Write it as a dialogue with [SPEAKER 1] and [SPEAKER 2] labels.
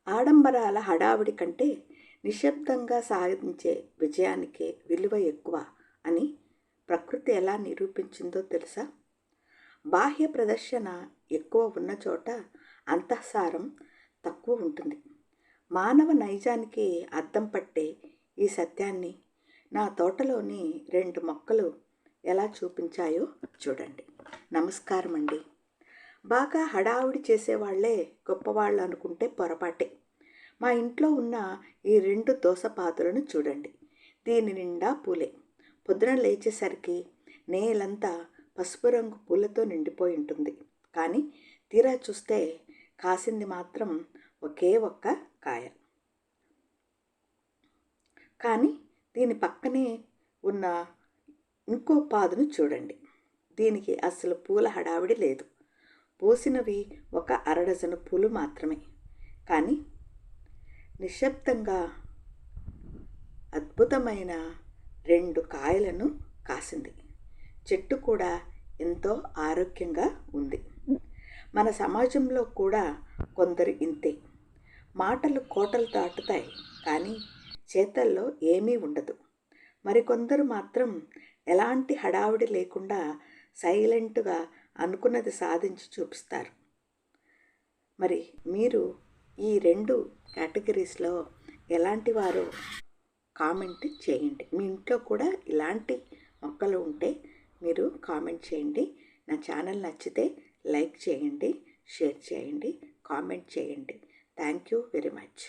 [SPEAKER 1] ఆడంబరాల హడావిడి కంటే నిశ్శబ్దంగా సాధించే విజయానికే విలువ ఎక్కువ అని ప్రకృతి ఎలా నిరూపించిందో తెలుసా? బాహ్య ప్రదర్శన ఎక్కువ ఉన్న చోట అంతఃసారం తక్కువ ఉంటుంది. మానవ నైజానికి అద్దం పట్టే ఈ సత్యాన్ని నా తోటలోని 2 మొక్కలు ఎలా చూపించాయో చూడండి. నమస్కారం అండి. బాగా హడావుడి చేసేవాళ్లే గొప్పవాళ్ళు అనుకుంటే పొరపాటే. మా ఇంట్లో ఉన్న ఈ 2 దోసపాదులను చూడండి. దీని నిండా పూలే. పొద్దున లేచేసరికి నేలంతా పసుపు రంగు పూలతో నిండిపోయి ఉంటుంది. కానీ తీరా చూస్తే కాసింది మాత్రం ఒకే ఒక్క కాయ. కానీ దీని పక్కనే ఉన్న ఇంకో పాదును చూడండి. దీనికి అసలు పూల హడావిడి లేదు. పూసినవి ఒక అరడజను పూలు మాత్రమే. కానీ నిశ్శబ్దంగా అద్భుతమైన 2 కాయలను కాసింది. చెట్టు కూడా ఎంతో ఆరోగ్యంగా ఉంది. మన సమాజంలో కూడా కొందరు ఇంతే. మాటలు కోటలు దాటుతాయి, కానీ చేతల్లో ఏమీ ఉండదు. మరికొందరు మాత్రం ఎలాంటి హడావిడి లేకుండా సైలెంట్గా అనుకున్నది సాధించి చూపిస్తారు. మరి మీరు ఈ 2 కేటగిరీస్లో ఎలాంటి వారో కామెంట్ చేయండి. మీ ఇంట్లో కూడా ఇలాంటి మొక్కలు ఉంటే మీరు కామెంట్ చేయండి. నా ఛానల్ నచ్చితే లైక్ చేయండి, షేర్ చేయండి, కామెంట్ చేయండి. Thank you very much.